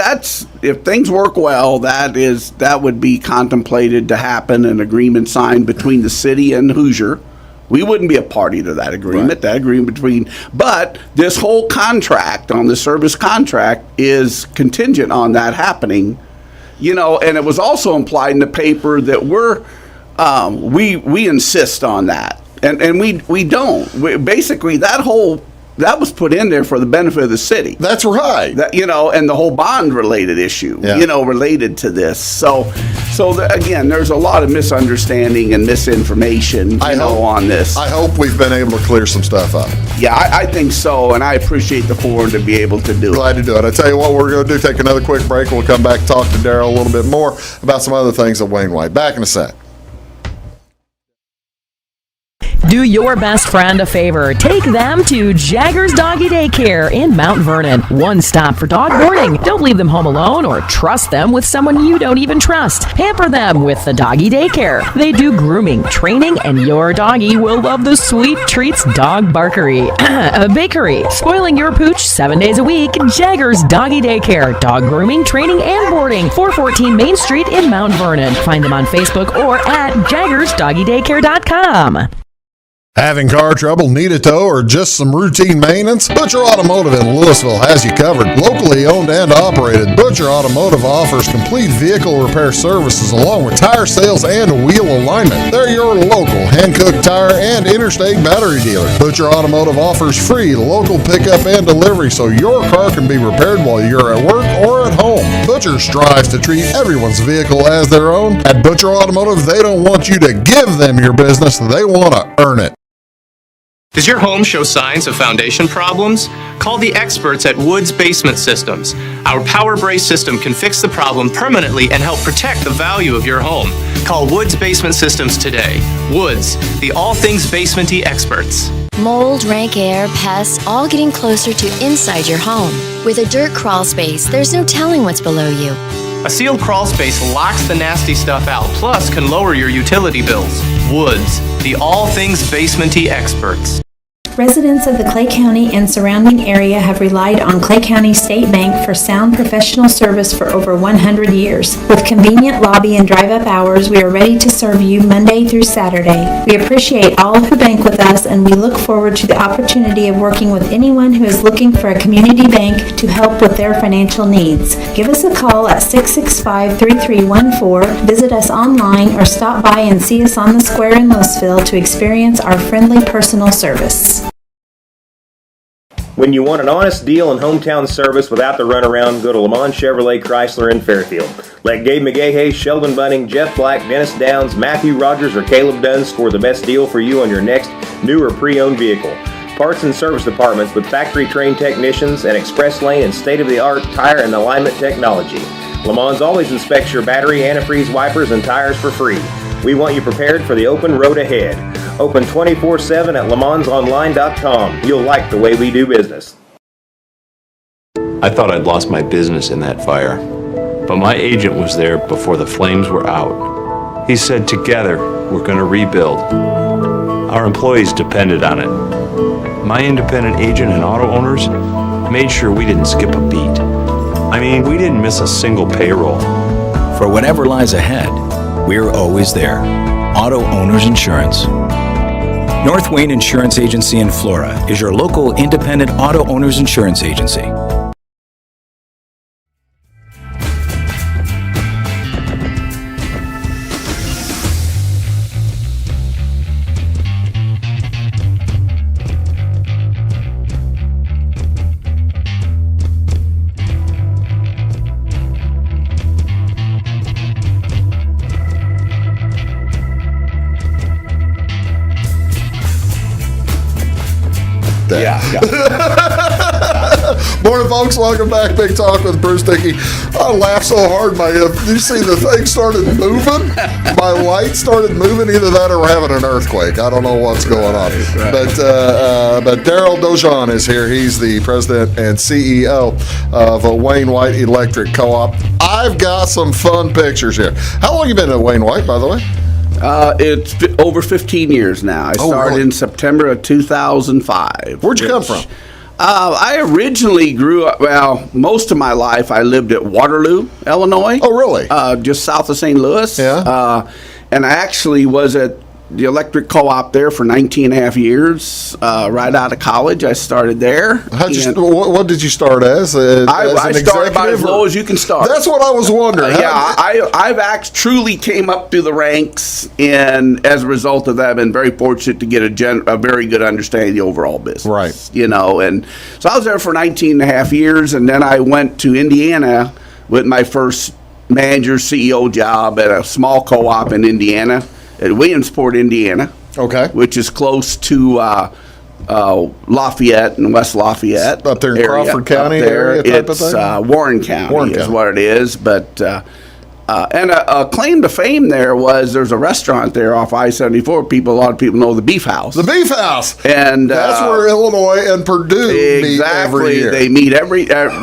if things work well, that would be contemplated to happen, an agreement signed between the city and Hoosier. We wouldn't be a party to that agreement. Right. That agreement but this whole contract on the service contract is contingent on that happening, and it was also implied in the paper that we insist on that, and we don't. Basically, that was put in there for the benefit of the city. That's right. And the whole bond related issue, related to this. So again, there's a lot of misunderstanding and misinformation, on this. I hope we've been able to clear some stuff up. Yeah, I think so, and I appreciate the forum to be able to do it. Glad to do it. I tell you what, we're going to do, take another quick break. We'll come back and talk to Daryl a little bit more about some other things at Wayne White. Back in a sec. Do your best friend a favor. Take them to Jagger's Doggy Daycare in Mount Vernon. One stop for dog boarding. Don't leave them home alone or trust them with someone you don't even trust. Pamper them with the Doggy Daycare. They do grooming, training, and your doggy will love the sweet treats dog barkery. Bakery. Spoiling your pooch 7 days a week. Jagger's Doggy Daycare. Dog grooming, training, and boarding. 414 Main Street in Mount Vernon. Find them on Facebook or at jaggersdoggydaycare.com. Having car trouble, need a tow, or just some routine maintenance? Butcher Automotive in Louisville has you covered. Locally owned and operated, Butcher Automotive offers complete vehicle repair services along with tire sales and wheel alignment. They're your local Hankook tire and interstate battery dealer. Butcher Automotive offers free local pickup and delivery so your car can be repaired while you're at work or at home. Butcher strives to treat everyone's vehicle as their own. At Butcher Automotive, they don't want you to give them your business, they want to earn it. Does your home show signs of foundation problems? Call the experts at Woods Basement Systems. Our Power Brace system can fix the problem permanently and help protect the value of your home. Call Woods Basement Systems today. Woods, the all things basement-y experts. Mold, rank air, pests, all getting closer to inside your home. With a dirt crawl space, there's no telling what's below you. A sealed crawl space locks the nasty stuff out, plus can lower your utility bills. Woods, the all things basement-y experts. Residents of the Clay County and surrounding area have relied on Clay County State Bank for sound professional service for over 100 years. With convenient lobby and drive-up hours, we are ready to serve you Monday through Saturday. We appreciate all who bank with us, and we look forward to the opportunity of working with anyone who is looking for a community bank to help with their financial needs. Give us a call at 665-3314, visit us online, or stop by and see us on the square in Louisville to experience our friendly personal service. When you want an honest deal and hometown service without the runaround, go to Lamont Chevrolet Chrysler in Fairfield. Let Gabe McGahey, Sheldon Bunning, Jeff Black, Dennis Downs, Matthew Rogers, or Caleb Dunn score the best deal for you on your next new or pre-owned vehicle. Parts and service departments with factory-trained technicians and express lane and state-of-the-art tire and alignment technology. Lamont always inspects your battery, antifreeze, wipers, and tires for free. We want you prepared for the open road ahead. Open 24/7 at LeMansOnline.com. You'll like the way we do business. I thought I'd lost my business in that fire, but my agent was there before the flames were out. He said, together, we're going to rebuild. Our employees depended on it. My independent agent and auto owners made sure we didn't skip a beat. I mean, we didn't miss a single payroll. For whatever lies ahead, we're always there. Auto Owners Insurance. North Wayne Insurance Agency in Flora is your local independent auto owners insurance agency. Morning, folks. Welcome back. Big Talk with Bruce Dickey. I laughed so hard, did you see the thing started moving? My light started moving. Either that or we're having an earthquake. I don't know what's going on. But Daryl Donjon is here. He's the president and CEO of Wayne White Electric Co-op. I've got some fun pictures here. How long have you been at Wayne White, by the way? It's over 15 years now. I started really? in September of 2005. Where'd you come from? I originally grew up, most of my life I lived at Waterloo, Illinois. Oh, really? Just south of St. Louis. Yeah. And I actually was at the electric co-op there for 19 and a half years. Right out of college, I started there. What did you start as? I started about as low as you can start. That's what I was wondering. I've truly came up through the ranks, and as a result of that, I've been very fortunate to get a very good understanding of the overall business. Right. And so I was there for 19 and a half years, and then I went to Indiana with my first manager CEO job at a small co-op in Indiana, at Williamsport, Indiana. Okay. Which is close to Lafayette and West Lafayette. Up there in Crawford County area type of thing? It's Warren County is what it is. But and a claim to fame there was there's a restaurant there off I-74. A lot of people know the Beef House. The Beef House. And that's where Illinois and Purdue meet every year. They meet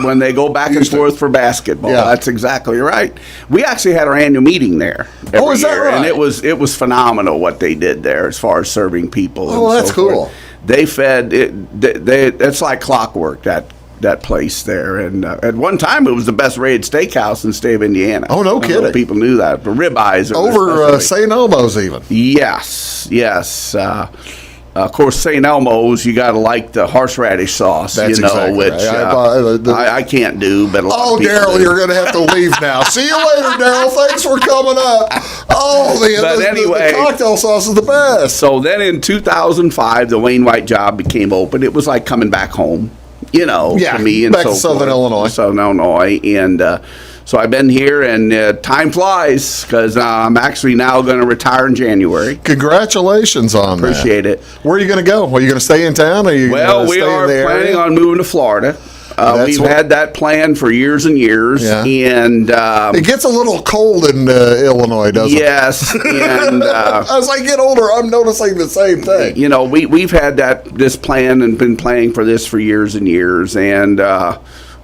when they go back and forth for basketball. Yeah. That's exactly right. We actually had our annual meeting there every is that year, right? And it was phenomenal what they did there as far as serving people. Oh, that's cool. They fed it. It's like clockwork, that place there. And at one time, it was the best rated steakhouse in the state of Indiana. Oh, no kidding. People knew that. But ribeyes. Over St. Elmo's even. Yes. Of course, St. Elmo's, you got to like the horseradish sauce, That's exactly which right. I can't do, but a lot of people Daryl, do. you're going to have to leave now. See you later, Daryl. Thanks for coming up. The cocktail sauce is the best. So then in 2005, the Wayne White job became open. It was like coming back home, to me. And back to Southern Illinois. And so I've been here, and time flies because I'm actually now going to retire in January. Congratulations on that. Appreciate it. Where are you going to go? Are you going to stay in town? Or are you we are planning on moving to Florida. We've had that plan for years and years, and it gets a little cold in Illinois, doesn't it? Yes, and as I get older, I'm noticing the same thing. We've had this plan and been planning for this for years and years, and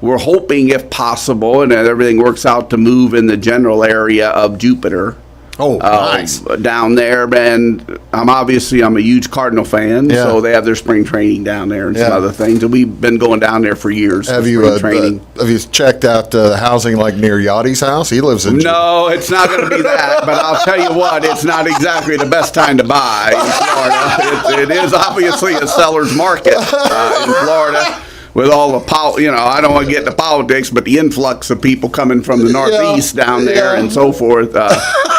we're hoping, if possible, and everything works out, to move in the general area of Jupiter. Oh, nice. Down there, and I'm a huge Cardinal fan, so they have their spring training down there and some other things. And we've been going down there for years. Have you checked out the housing like near Yachty's house? He lives in. No, it's not going to be that. But I'll tell you what, it's not exactly the best time to buy in Florida. It is obviously a seller's market in Florida. With all the I don't want to get into politics, but the influx of people coming from the Northeast down there and so forth.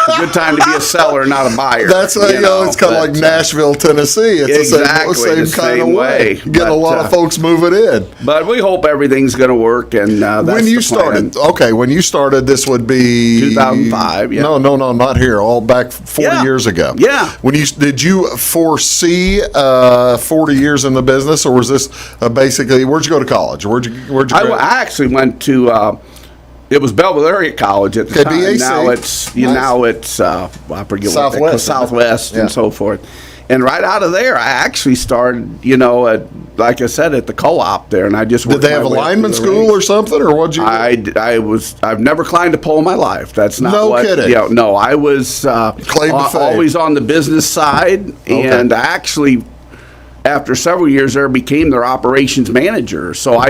It's a good time to be a seller, not a buyer. That's it's kind of like Nashville, Tennessee. It's the same kind of way. Getting a lot of folks moving in. But we hope everything's going to work. And that's when you started, when you started, this would be 2005. Yeah. No, not here. All back 40 years ago. Yeah. Did you foresee 40 years in the business, or was this basically? Where'd you go to college? Where'd you? I actually went to. It was Belvedere College at the time. BAC. Now it's I forget Southwest, Southwest and so forth. And right out of there, I actually started, like I said, at the co-op there, and I just did they have a lineman school or something, or what'd you? I've never climbed a pole in my life. That's not kidding. No, I was always on the business side, and I actually. After several years there, became their operations manager. So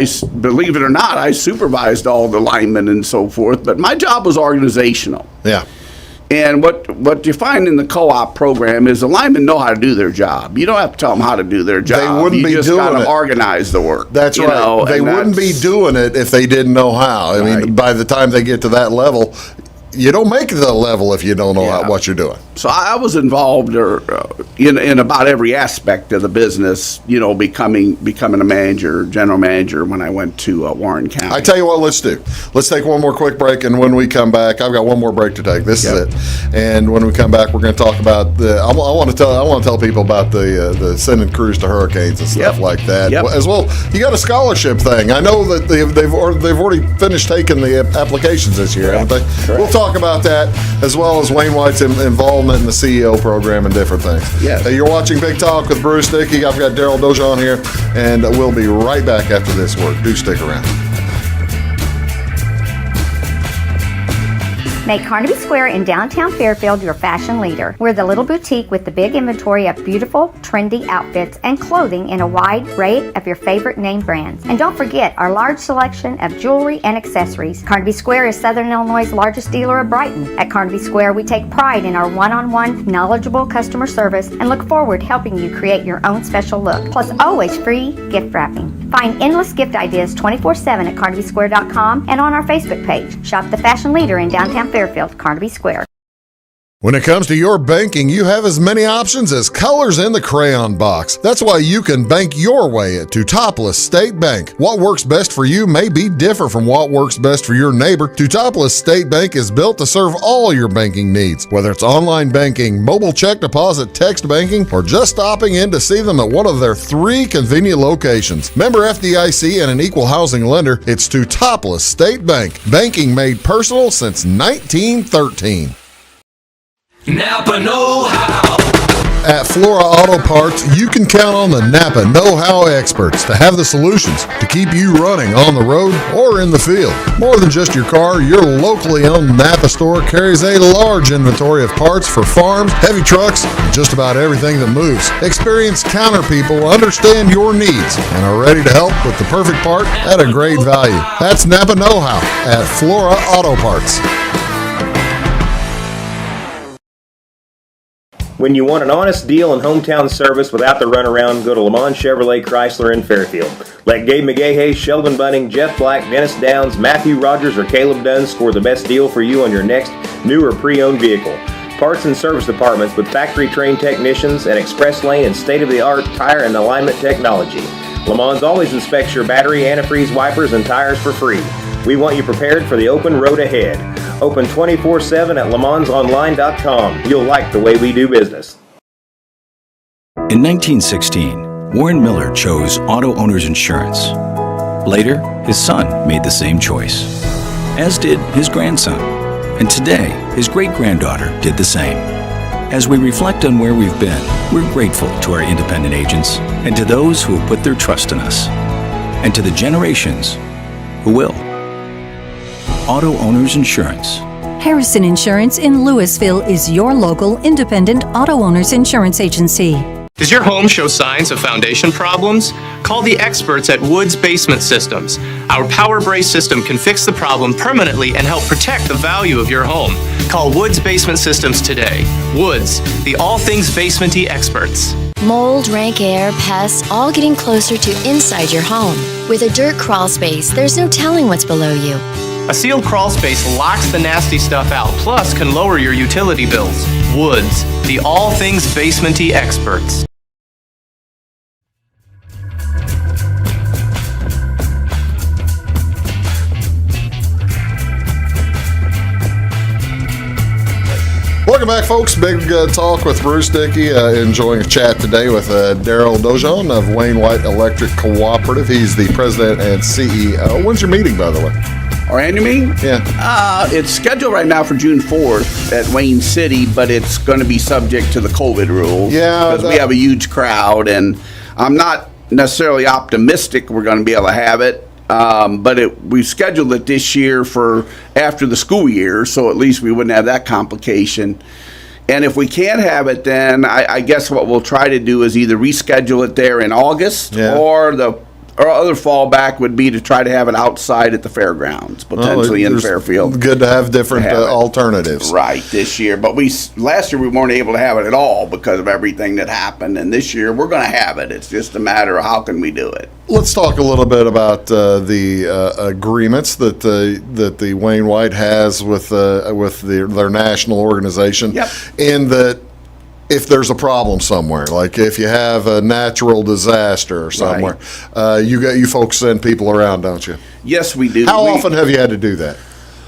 believe it or not, I supervised all the linemen and so forth. But my job was organizational. Yeah. And what you find in the co-op program is the linemen know how to do their job. You don't have to tell them how to do their job. They wouldn't be doing it. You just got to organize the work. That's right. They wouldn't be doing it if they didn't know how. I mean, by the time they get to that level, you don't make the level if you don't know what you're doing. So I was involved in about every aspect of the business, becoming a manager, general manager when I went to Warren County. I tell you what, let's do. Let's take one more quick break, and when we come back, I've got one more break to take. This is it. And when we come back, we're going to talk about I want to tell people about the sending crews to hurricanes and stuff like that. As well, you got a scholarship thing. I know that they've already finished taking the applications this year, haven't they? Correct. We'll talk about that, as well as Wayne White's involvement in the CEO program and different things. Yeah. You're watching Big Talk with Bruce Dickey. I've got Daryl Donjon here, and we'll be right back after this work. Do stick around. Make Carnaby Square in downtown Fairfield your fashion leader. We're the little boutique with the big inventory of beautiful, trendy outfits and clothing in a wide array of your favorite name brands. And don't forget our large selection of jewelry and accessories. Carnaby Square is Southern Illinois' largest dealer of Brighton. At Carnaby Square, we take pride in our one-on-one, knowledgeable customer service and look forward to helping you create your own special look. Plus, always free gift wrapping. Find endless gift ideas 24/7 at CarnabySquare.com and on our Facebook page. Shop the fashion leader in downtown Fairfield, Carnaby Square. When it comes to your banking, you have as many options as colors in the crayon box. That's why you can bank your way at Teutopolis State Bank. What works best for you may be different from what works best for your neighbor. Teutopolis State Bank is built to serve all your banking needs, whether it's online banking, mobile check deposit, text banking, or just stopping in to see them at one of their 3 convenient locations. Member FDIC and an equal housing lender, it's Teutopolis State Bank. Banking made personal since 1913. Napa know-how. At Flora Auto Parts, you can count on the Napa know-how experts to have the solutions to keep you running on the road or in the field. More than just your car, your locally owned Napa store carries a large inventory of parts for farms, heavy trucks, and just about everything that moves. Experienced counter people understand your needs and are ready to help with the perfect part at a great value. That's Napa know-how at Flora Auto Parts. When you want an honest deal and hometown service without the runaround, go to Lamont Chevrolet Chrysler in Fairfield. Let Gabe McGahey, Sheldon Bunning, Jeff Black, Dennis Downs, Matthew Rogers, or Caleb Dunn score the best deal for you on your next new or pre-owned vehicle. Parts and service departments with factory-trained technicians and express lane and state-of-the-art tire and alignment technology. Lamont always inspects your battery, antifreeze, wipers, and tires for free. We want you prepared for the open road ahead. Open 24/7 at LeMansOnline.com. You'll like the way we do business. In 1916, Warren Miller chose Auto Owners Insurance. Later, his son made the same choice, as did his grandson. And today, his great-granddaughter did the same. As we reflect on where we've been, we're grateful to our independent agents and to those who have put their trust in us, and to the generations who will. Auto Owners Insurance, Harrison Insurance in Louisville is your local independent auto owners insurance agency. Does your home show signs of foundation problems? Call the experts at Woods Basement Systems. Our Power Brace system can fix the problem permanently and help protect the value of your home. Call Woods Basement Systems today. Woods, the all things basement-y experts. Mold, rank air, pests, all getting closer to inside your home. With a dirt crawl space, there's no telling what's below you. A sealed crawl space locks the nasty stuff out, plus can lower your utility bills. Woods, the all things basement-y experts. Welcome back, folks. Big talk with Bruce Dickey. Enjoying a chat today with Daryl Donjon of Wayne White Electric Cooperative. He's the president and CEO. When's your meeting, by the way? Our annual meeting? Yeah. It's scheduled right now for June 4th at Wayne City, but it's going to be subject to the COVID rules. Yeah. Because we have a huge crowd, and I'm not necessarily optimistic we're going to be able to have it. But we scheduled it this year for after the school year, so at least we wouldn't have that complication. And if we can't have it, then I guess what we'll try to do is either reschedule it there in August, or other fallback would be to try to have it outside at the fairgrounds, potentially in Fairfield. Good to have different alternatives. Right, this year. But last year we weren't able to have it at all because of everything that happened. And this year we're going to have it. It's just a matter of how can we do it. Let's talk a little bit about the agreements that the Wayne White has with their national organization. Yep. In that, if there's a problem somewhere, like if you have a natural disaster or somewhere, you folks send people around, don't you? Yes, we do. How often have you had to do that?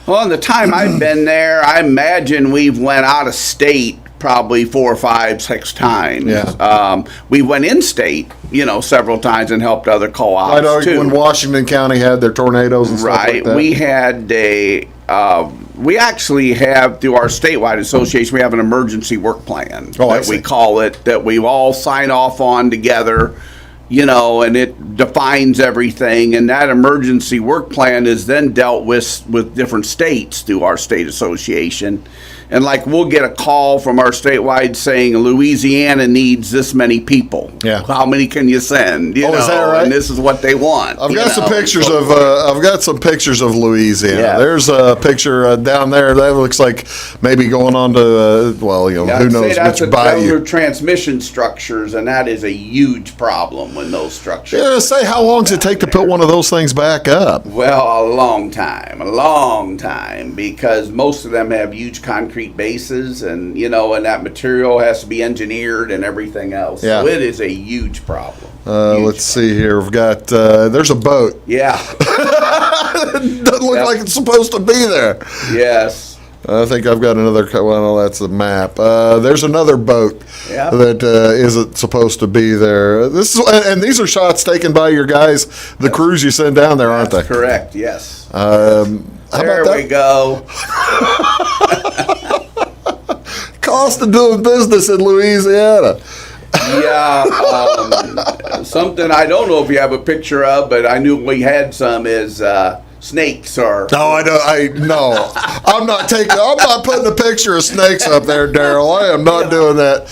Well, in the time I've been there, I imagine we've went out of state probably 4, 5, 6 times. Yeah. We went in state, several times and helped other co-ops I know too. when Washington County had their tornadoes and stuff like that. We had we actually have, through our statewide association, we have an emergency work plan that we call it, that we all sign off on together, and it defines everything. And that emergency work plan is then dealt with different states through our state association. And like we'll get a call from our statewide saying Louisiana needs this many people. Yeah. How many can you send? Is that right? And this is what they want. I've got some pictures of Louisiana. Yeah. There's a picture down there that looks like maybe going on to who knows that's which a bayou. transmission structures, and that is a huge problem when those structures. Yeah, say how long does it take to put one of those things back up? Well, a long time, because most of them have huge concrete bases, and and that material has to be engineered and everything else. Yeah. So it is a huge problem. Let's see here. We've got there's a boat. Yeah. Doesn't look like it's supposed to be there. Yes. I think I've got another. Well, that's the map. There's another boat that isn't supposed to be there. And these are shots taken by your guys, the crews you send down there, aren't they? That's correct. Yes. There we go. Cost of doing business in Louisiana. Yeah, something I don't know if you have a picture of, but I knew we had some is snakes or. No, I'm not putting a picture of snakes up there, Daryl. I am not doing that.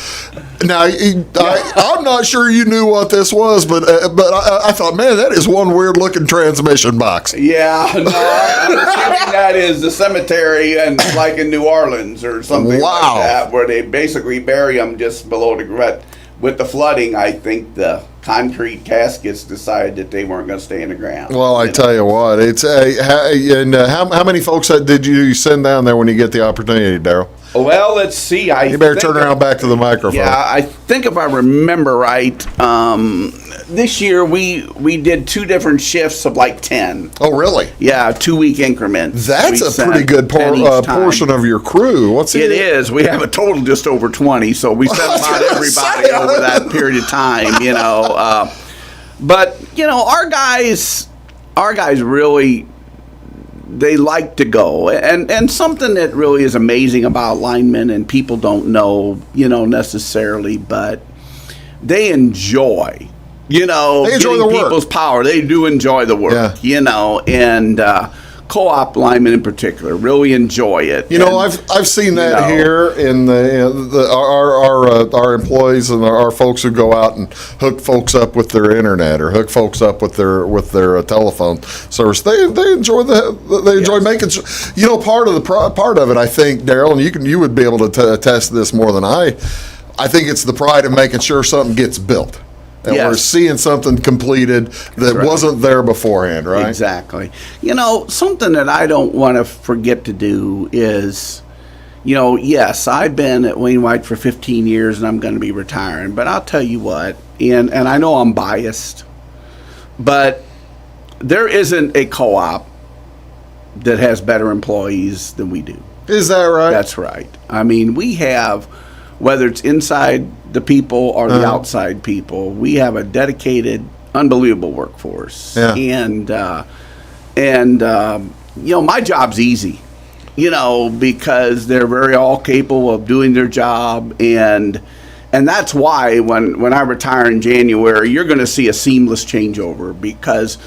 Now, I'm not sure you knew what this was, but I thought, man, that is one weird looking transmission box. Yeah, no, I'm assuming that is the cemetery, and like in New Orleans or something like that, where they basically bury them just below the ground. With the flooding, I think the concrete caskets decided that they weren't going to stay in the ground. Well, I tell you what, it's how many folks did you send down there when you get the opportunity, Daryl? Well, let's see. You better turn around back to the microphone. Yeah, I think if I remember right, this year we did 2 different shifts of like 10. Oh, really? Yeah, 2-week increments. That's a pretty good portion of your crew. It is. We have a total just over 20, so we sent about everybody over that period of time, But, our guys really, they like to go. And something that really is amazing about linemen, and people don't know, necessarily, but they enjoy, they enjoy getting the work. people's power. They do enjoy the work, and co-op linemen in particular really enjoy it. You know, I've seen that here in our employees and our folks who go out and hook folks up with their internet or hook folks up with their telephone service. They enjoy making. You know, part of it, I think, Daryl, and you would be able to attest to this more than I. I think it's the pride of making sure something gets built. And we're seeing something completed that wasn't there beforehand, right? Exactly. You know, something that I don't want to forget to do is, you know, yes, I've been at Wainwright for 15 years and I'm going to be retiring. But I'll tell you what, and I know I'm biased, but there isn't a co-op that has better employees than we do. Is that right? That's right. I mean, we have, whether it's inside the people or the outside people, we have a dedicated, unbelievable workforce. Yeah. And you know, my job's easy, you know, because they're very all capable of doing their job. And that's why when I retire in January, you're going to see a seamless changeover, because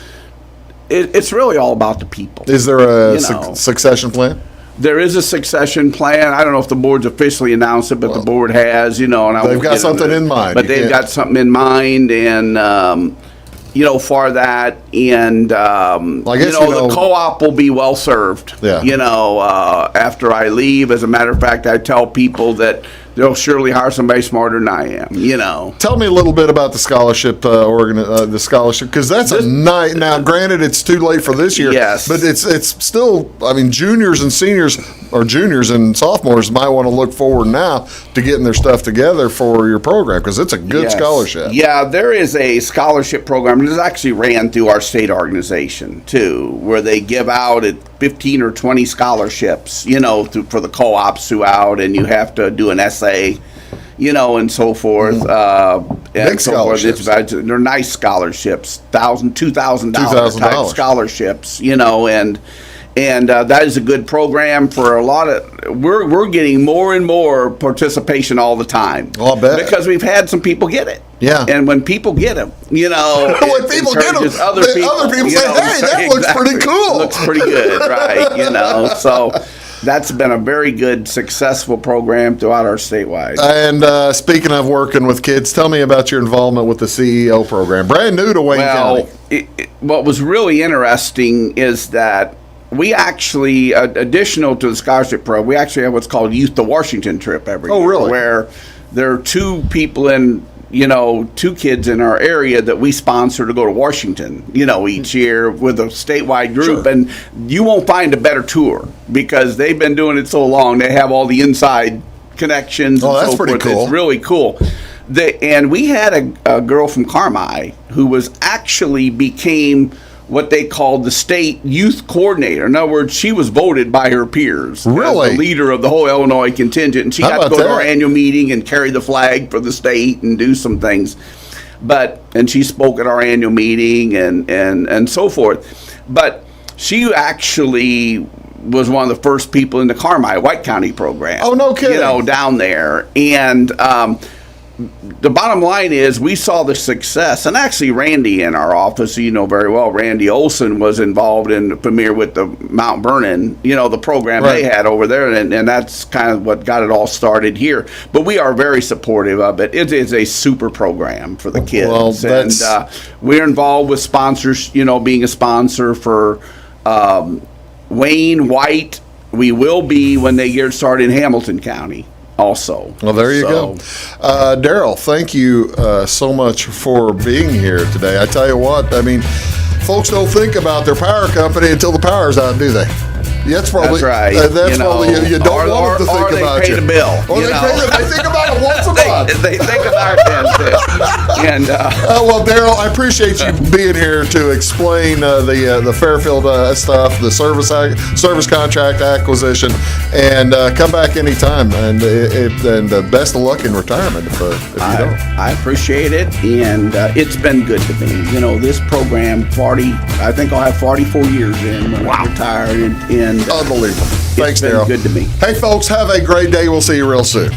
it's really all about the people. Is there a succession plan? There is a succession plan. I don't know if the board's officially announced it, but the board has, you know. And they've got something in mind. But they've got something in mind, and, you know, for that. And, the co-op will be well served, you know, after I leave. As a matter of fact, I tell people that they'll surely hire somebody smarter than I am, you know. Tell me a little bit about the scholarship, the scholarship, because that's a nice. Now, granted, it's too late for this year, but it's still. I mean, juniors and seniors, or juniors and sophomores, might want to look forward now to getting their stuff together for your program, because it's a good scholarship. Yeah, there is a scholarship program that's actually ran through our state organization too, where they give out 15 or 20 scholarships, you know, for the co-ops throughout, and you have to do an essay, you know, and so forth. Big scholarships. They're nice scholarships, $2,000 type scholarships, you know, and that is a good program for a lot of. We're getting more and more participation all the time. Oh, I bet. Because we've had some people get it. Yeah. And when people get them, you know, when people get them, other people say, "Hey, that looks pretty cool." Looks pretty good, right? You know, so. That's been a very good, successful program throughout our statewide. And speaking of working with kids, tell me about your involvement with the CEO program. Brand new to Wayne County. What was really interesting is that we actually, additional to the scholarship program, we actually have what's called Youth to Washington trip every year. Oh, really? Where there are two kids in our area that we sponsor to go to Washington, you know, each year with a statewide group. Sure. And you won't find a better tour, because they've been doing it so long. They have all the inside connections and that's so pretty forth. cool. It's really cool. And we had a girl from Carmi who was actually became what they called the state youth coordinator. In other words, she was voted by her peers as the leader of the whole Illinois contingent, and she got to go to our annual meeting and carry the flag for the state and do some things. And she spoke at our annual meeting and so forth. But she actually was one of the first people in the Carmi White County program. Oh, no kidding. You know, down there. And the bottom line is we saw the success, and actually Randy in our office, you know very well, Randy Olson was involved in the premiere with the Mount Vernon, you know, the program they had over there, and that's kind of what got it all started here. But we are very supportive of it. It is a super program for the kids. Well, and we're involved with sponsors, you know, being a sponsor for Wayne, White. We will be when they get started in Hamilton County also. Well, there you go. Daryl, thank you so much for being here today. I tell you what, I mean, folks don't think about their power company until the power's out, do they? That's probably right. That's probably you don't want them to think about you. Or they pay the bill. Or they think about it once a month. They think about it then too. And well, Daryl, I appreciate you being here to explain the Fairfield stuff, the service contract acquisition, and come back anytime. And best of luck in retirement if you don't. I appreciate it, and it's been good to me. You know, this program, I think I'll have 44 years in when I retire, and unbelievable. Thanks, Daryl. Good to me. Hey, folks, have a great day. We'll see you real soon.